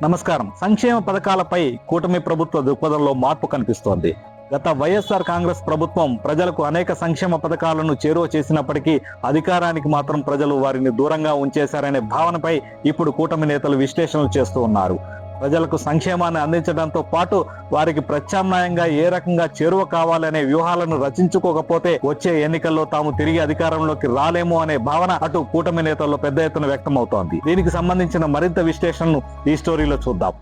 నమస్కారం. సంక్షేమ పథకాలపై కూటమి ప్రభుత్వ దృక్పథంలో మార్పు కనిపిస్తోంది. గత వైఎస్ఆర్ కాంగ్రెస్ ప్రభుత్వం ప్రజలకు అనేక సంక్షేమ పథకాలను చేరువ చేసినప్పటికీ అధికారానికి మాత్రం ప్రజలు వారిని దూరంగా ఉంచేశారనే భావనపై ఇప్పుడు కూటమి నేతలు విశ్లేషణలు చేస్తూ ఉన్నారు. ప్రజలకు సంక్షేమాన్ని అందించడంతో పాటు వారికి ప్రత్యామ్నాయంగా ఏ రకంగా చేరువ కావాలనే వ్యూహాలను రచించుకోకపోతే వచ్చే ఎన్నికల్లో తాము తిరిగి అధికారంలోకి రాలేమో అనే భావన అటు కూటమి నేతల్లో పెద్ద ఎత్తున వ్యక్తమవుతోంది. దీనికి సంబంధించిన మరింత విశ్లేషణను ఈ స్టోరీలో చూద్దాం.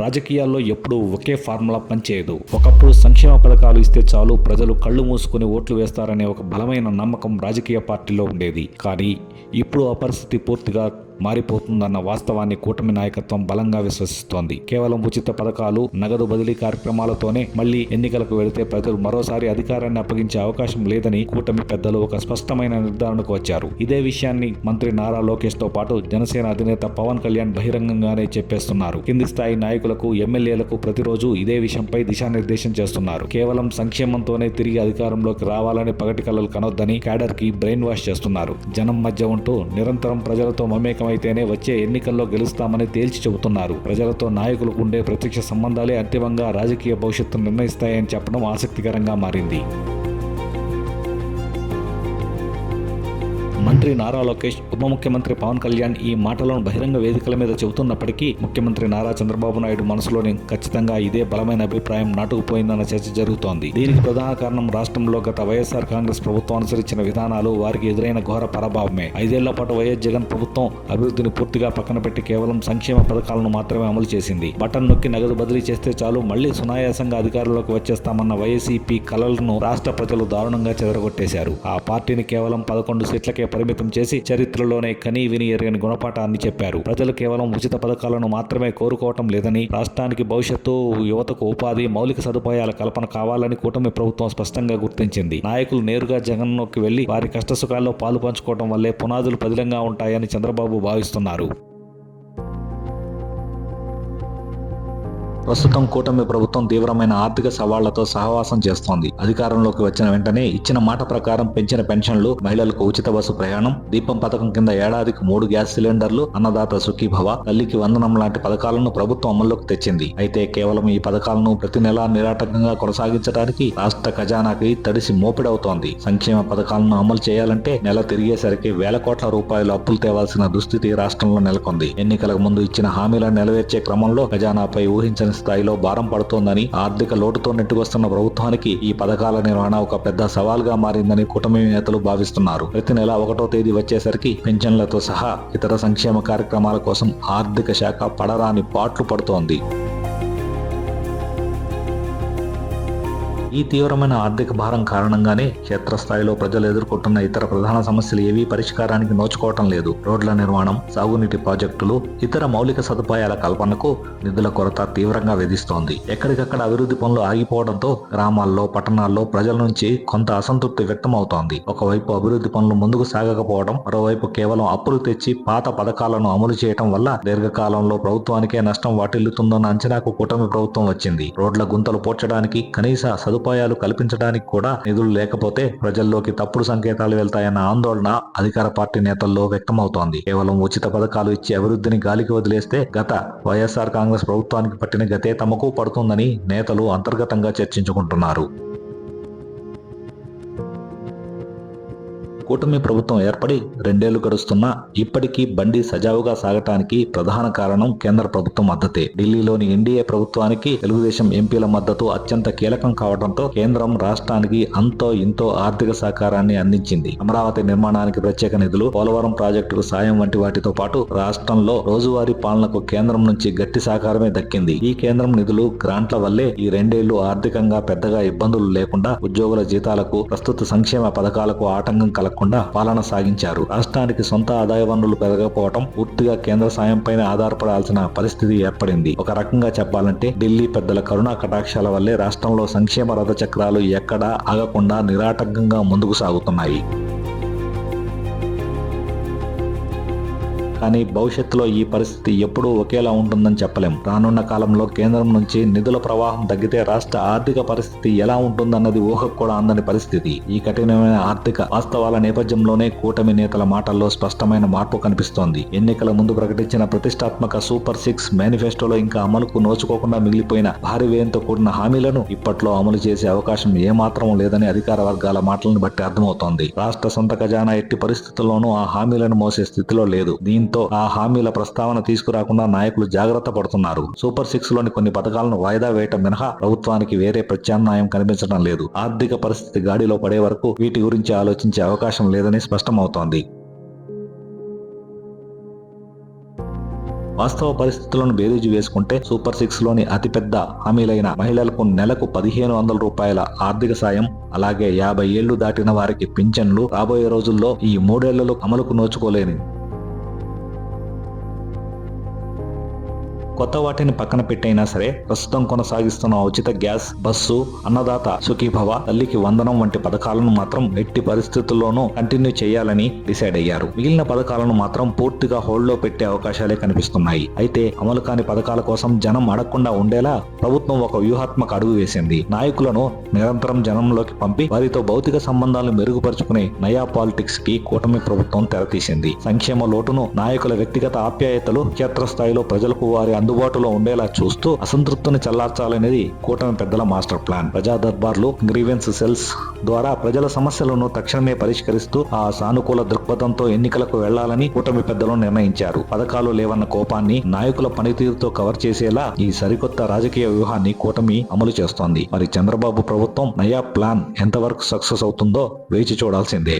రాజకీయాల్లో ఎప్పుడూ ఒకే ఫార్ములా పనిచేయదు. ఒకప్పుడు సంక్షేమ పథకాలు ఇస్తే చాలు ప్రజలు కళ్ళు మూసుకుని ఓట్లు వేస్తారనే ఒక బలమైన నమ్మకం రాజకీయ పార్టీలో ఉండేది. కానీ ఇప్పుడు ఆ పరిస్థితి పూర్తిగా మారిపోతుందన్న వాస్తవాన్ని కూటమి నాయకత్వం బలంగా విశ్వసిస్తోంది. కేవలం ఉచిత పథకాలు, నగదు బదిలీ కార్యక్రమాలతోనే మళ్లీ ఎన్నికలకు వెళితే ప్రజలు మరోసారి అధికారాన్ని అప్పగించే అవకాశం లేదని కూటమి పెద్దలు ఒక స్పష్టమైన నిర్ధారణకు వచ్చారు. ఇదే విషయాన్ని మంత్రి నారా లోకేష్ తో పాటు జనసేన అధినేత పవన్ కళ్యాణ్ బహిరంగంగానే చెప్పేస్తున్నారు. కింది స్థాయి నాయకులకు, ఎమ్మెల్యేలకు ప్రతిరోజు ఇదే విషయంపై దిశానిర్దేశం చేస్తున్నారు. కేవలం సంక్షేమంతోనే తిరిగి అధికారంలోకి రావాలని పగటి కలలు కనొద్దని క్యాడర్ కి బ్రెయిన్ వాష్ చేస్తున్నారు. జనం మధ్య ఉంటూ నిరంతరం ప్రజలతో అయితేనే వచ్చే ఎన్నికల్లో గెలుస్తామని తేల్చి చెబుతున్నారు. ప్రజలతో నాయకులకు ఉండే ప్రత్యక్ష సంబంధాలే అంతిమంగా రాజకీయ భవిష్యత్తును నిర్ణయిస్తాయని చెప్పడం ఆసక్తికరంగా మారింది. మంత్రి నారా లోకేష్, ఉప ముఖ్యమంత్రి పవన్ కళ్యాణ్ ఈ మాటలను బహిరంగ వేదికల మీద చెబుతున్నప్పటికీ ముఖ్యమంత్రి నారా చంద్రబాబు నాయుడు మనసులోని ఖచ్చితంగా ఇదే బలమైన అభిప్రాయం నాటుకుపోయిందన్న చర్చ జరుగుతోంది. దీనికి ప్రధాన కారణం రాష్ట్రంలో గత వైఎస్ఆర్ కాంగ్రెస్ ప్రభుత్వం అనుసరించిన విధానాలు, వారికి ఎదురైన ఘోర పరాభవమే. 5 ఏళ్ల పాటు వైఎస్ జగన్ ప్రభుత్వం అభివృద్ధిని పూర్తిగా పక్కన పెట్టి కేవలం సంక్షేమ పథకాలను మాత్రమే అమలు చేసింది. బటన్ నొక్కి నగదు బదిలీ చేస్తే చాలు మళ్లీ సునాయాసంగా అధికారంలోకి వచ్చేస్తామన్న వైసీపీ కలలను రాష్ట్ర ప్రజలు దారుణంగా చెదరగొట్టేశారు. ఆ పార్టీని కేవలం 11 సీట్లకే పరిమితం చేసి చరిత్రలోనే కనీ విని ఎరగని గుణపాఠాన్ని చెప్పారు. ప్రజలు కేవలం ఉచిత పథకాలను మాత్రమే కోరుకోవటం లేదని, రాష్ట్రానికి భవిష్యత్తు, యువతకు ఉపాధి, మౌలిక సదుపాయాల కల్పన కావాలని కూటమి ప్రభుత్వం స్పష్టంగా గుర్తించింది. నాయకులు నేరుగా జగన్లోకి వెళ్లి వారి కష్టసుఖాల్లో పాలు పంచుకోవడం వల్లే పునాదులు పదిలంగా ఉంటాయని చంద్రబాబు భావిస్తున్నారు. ప్రస్తుతం కూటమి ప్రభుత్వం తీవ్రమైన ఆర్థిక సవాళ్లతో సహవాసం చేస్తోంది. అధికారంలోకి వచ్చిన వెంటనే ఇచ్చిన మాట ప్రకారం పెంచిన పెన్షన్లు, మహిళలకు ఉచిత బస్సు ప్రయాణం, దీపం పథకం కింద ఏడాదికి 3 గ్యాస్ సిలిండర్లు, అన్నదాత సుఖీభవ, తల్లికి వందనం లాంటి పథకాలను ప్రభుత్వం అమల్లోకి తెచ్చింది. అయితే కేవలం ఈ పథకాలను ప్రతి నెలా నిరాటంకంగా కొనసాగించడానికి రాష్ట్ర ఖజానాకి తడిసి మోపిడవుతోంది. సంక్షేమ పథకాలను అమలు చేయాలంటే నెల తిరిగేసరికి వేల కోట్ల రూపాయలు అప్పులు తేవాల్సిన దుస్థితి రాష్ట్రంలో నెలకొంది. ఎన్నికలకు ముందు ఇచ్చిన హామీలను నెరవేర్చే క్రమంలో ఖజానాపై ఊహించని స్థాయిలో భారం పడుతోందని, ఆర్థిక లోటుతో నెట్టుకొస్తున్న ప్రభుత్వానికి ఈ పథకాల నిర్వహణ ఒక పెద్ద సవాల్గా మారిందని కూటమి నేతలు భావిస్తున్నారు. ప్రతి నెల 1వ తేదీ వచ్చేసరికి పెన్షన్లతో సహా ఇతర సంక్షేమ కార్యక్రమాల కోసం ఆర్థిక శాఖ పడరాని పాట్లు పడుతోంది. ఈ తీవ్రమైన ఆర్థిక భారం కారణంగానే క్షేత్రస్థాయిలో ప్రజలు ఎదుర్కొంటున్న ఇతర ప్రధాన సమస్యలు ఏవీ పరిష్కారానికి నోచుకోవటం లేదు. రోడ్ల నిర్మాణం, సాగునీటి ప్రాజెక్టులు, ఇతర మౌలిక సదుపాయాల కల్పనకు నిధుల కొరత తీవ్రంగా వేధిస్తోంది. ఎక్కడికక్కడ అభివృద్ధి పనులు ఆగిపోవడంతో గ్రామాల్లో, పట్టణాల్లో ప్రజల నుంచి కొంత అసంతృప్తి వ్యక్తమవుతోంది. ఒకవైపు అభివృద్ధి పనులు ముందుకు సాగకపోవడం, మరోవైపు కేవలం అప్పులు తెచ్చి పాత పథకాలను అమలు చేయడం వల్ల దీర్ఘకాలంలో ప్రభుత్వానికే నష్టం వాటిల్లుతుందన్న అంచనాకు కూటమి ప్రభుత్వం వచ్చింది. రోడ్ల గుంతలు పోడ్చడానికి, కనీస సదుపాయాలు కల్పించడానికి కూడా నిధులు లేకపోతే ప్రజల్లోకి తప్పుడు సంకేతాలు వెళ్తాయన్న ఆందోళన అధికార పార్టీ నేతల్లో వ్యక్తమవుతోంది. కేవలం ఉచిత పథకాలు ఇచ్చి అభివృద్ధిని గాలికి వదిలేస్తే గత వైఎస్ఆర్ కాంగ్రెస్ ప్రభుత్వానికి పట్టిన గతే తమకు పడుతుందని నేతలు అంతర్గతంగా చర్చించుకుంటున్నారు. కూటమి ప్రభుత్వం ఏర్పడి 2 ఏళ్లు గడుస్తున్నా ఇప్పటికీ బండి సజావుగా సాగటానికి ప్రధాన కారణం కేంద్ర ప్రభుత్వం మద్దతే. ఢిల్లీలోని ఎన్డీఏ ప్రభుత్వానికి తెలుగుదేశం ఎంపీల మద్దతు అత్యంత కీలకం కావడంతో కేంద్రం రాష్ట్రానికి అంతో ఇంతో ఆర్థిక సహకారాన్ని అందించింది. అమరావతి నిర్మాణానికి ప్రత్యేక నిధులు, పోలవరం ప్రాజెక్టుకు సాయం వంటి వాటితో పాటు రాష్ట్రంలో రోజువారీ పాలనకు కేంద్రం నుంచి గట్టి సహకారమే దక్కింది. ఈ కేంద్రం నిధులు, గ్రాంట్ల వల్లే ఈ 2 ఏళ్లు ఆర్థికంగా పెద్దగా ఇబ్బందులు లేకుండా ఉద్యోగుల జీతాలకు, ప్రస్తుత సంక్షేమ పథకాలకు ఆటంకం కలగకుండా పాలన సాగించారు. రాష్ట్రానికి సొంత ఆదాయ వనరులు పెరగకపోవడం, పూర్తిగా కేంద్ర సాయంపైన ఆధారపడాల్సిన పరిస్థితి ఏర్పడింది. ఒక రకంగా చెప్పాలంటే ఢిల్లీ పెద్దల కరుణా కటాక్షాల వల్లే రాష్ట్రంలో సంక్షేమ రథ చక్రాలు ఎక్కడా ఆగకుండా నిరాటంకంగా ముందుకు సాగుతున్నాయి. కానీ భవిష్యత్తులో ఈ పరిస్థితి ఎప్పుడూ ఒకేలా ఉంటుందని చెప్పలేం. రానున్న కాలంలో కేంద్రం నుంచి నిధుల ప్రవాహం తగ్గితే రాష్ట్ర ఆర్థిక పరిస్థితి ఎలా ఉంటుందన్నది ఊహకు కూడా అందని పరిస్థితి. ఈ కఠినమైన ఆర్థిక వాస్తవాల నేపథ్యంలోనే కూటమి నేతల మాటల్లో స్పష్టమైన మార్పు కనిపిస్తోంది. ఎన్నికల ముందు ప్రకటించిన ప్రతిష్టాత్మక సూపర్ 6 మేనిఫెస్టోలో ఇంకా అమలుకు నోచుకోకుండా మిగిలిపోయిన భారీ వ్యయంతో కూడిన హామీలను ఇప్పట్లో అమలు చేసే అవకాశం ఏమాత్రం లేదని అధికార వర్గాల మాటలను బట్టి అర్థమవుతోంది. రాష్ట్ర సొంత ఖజానా ఎట్టి పరిస్థితుల్లోనూ ఆ హామీలను మోసే స్థితిలో లేదు. దీంతో ఆ హామీల ప్రస్తావన తీసుకురాకుండా నాయకులు జాగ్రత్త పడుతున్నారు. సూపర్ 6 లోని కొన్ని పథకాలను వాయిదా వేయటం మినహా ప్రభుత్వానికి వేరే ప్రత్యామ్నాయం కనిపించడం లేదు. ఆర్థిక పరిస్థితి గాడిలో పడే వరకు వీటి గురించి ఆలోచించే అవకాశం లేదని స్పష్టమవుతోంది. వాస్తవ పరిస్థితులను బేరీజు వేసుకుంటే సూపర్ 6 లోని అతిపెద్ద హామీలైన మహిళలకు నెలకు 1500 రూపాయల ఆర్థిక సాయం, అలాగే 50 ఏళ్లు దాటిన వారికి పింఛన్లు రాబోయే రోజుల్లో ఈ 3 ఏళ్లలో అమలుకు నోచుకోలేని కొత్త వాటిని పక్కన పెట్టైనా సరే ప్రస్తుతం కొనసాగిస్తున్న ఉచిత గ్యాస్, బస్సు, అన్నదాత సుఖీభవ, తల్లికి వందనం వంటి పథకాలను మాత్రం ఎట్టి పరిస్థితుల్లోనూ కంటిన్యూ చేయాలని డిసైడ్ అయ్యారు. మిగిలిన పథకాలను మాత్రం పూర్తిగా హోల్డ్లో పెట్టే అవకాశాలే కనిపిస్తున్నాయి. అయితే అమలు కాని పథకాల కోసం జనం అడగకుండా ఉండేలా ప్రభుత్వం ఒక వ్యూహాత్మక అడుగు వేసింది. నాయకులను నిరంతరం జనంలోకి పంపి వారితో భౌతిక సంబంధాలను మెరుగుపరుచుకునే నయా పాలిటిక్స్ కి కూటమి ప్రభుత్వం తెరతీసింది. సంక్షేమ లోటును, నాయకుల వ్యక్తిగత ఆప్యాయతలు క్షేత్రస్థాయిలో ప్రజలకు వారి అందుబాటులో ఉండేలా చూస్తూ అసంతృప్తిని చల్లార్చాలనేది కూటమి పెద్దల మాస్టర్ ప్లాన్. ప్రజా దర్బార్లు, గ్రీవెన్స్ సెల్స్ ద్వారా ప్రజల సమస్యలను తక్షణమే పరిష్కరిస్తూ ఆ సానుకూల దృక్పథంతో ఎన్నికలకు వెళ్లాలని కూటమి పెద్దలు నిర్ణయించారు. పథకాలు లేవన్న కోపాన్ని నాయకుల పనితీరుతో కవర్ చేసేలా ఈ సరికొత్త రాజకీయ వ్యూహాన్ని కూటమి అమలు చేస్తోంది. మరి చంద్రబాబు ప్రభుత్వం నయా ప్లాన్ ఎంతవరకు సక్సెస్ అవుతుందో వేచి చూడాల్సిందే.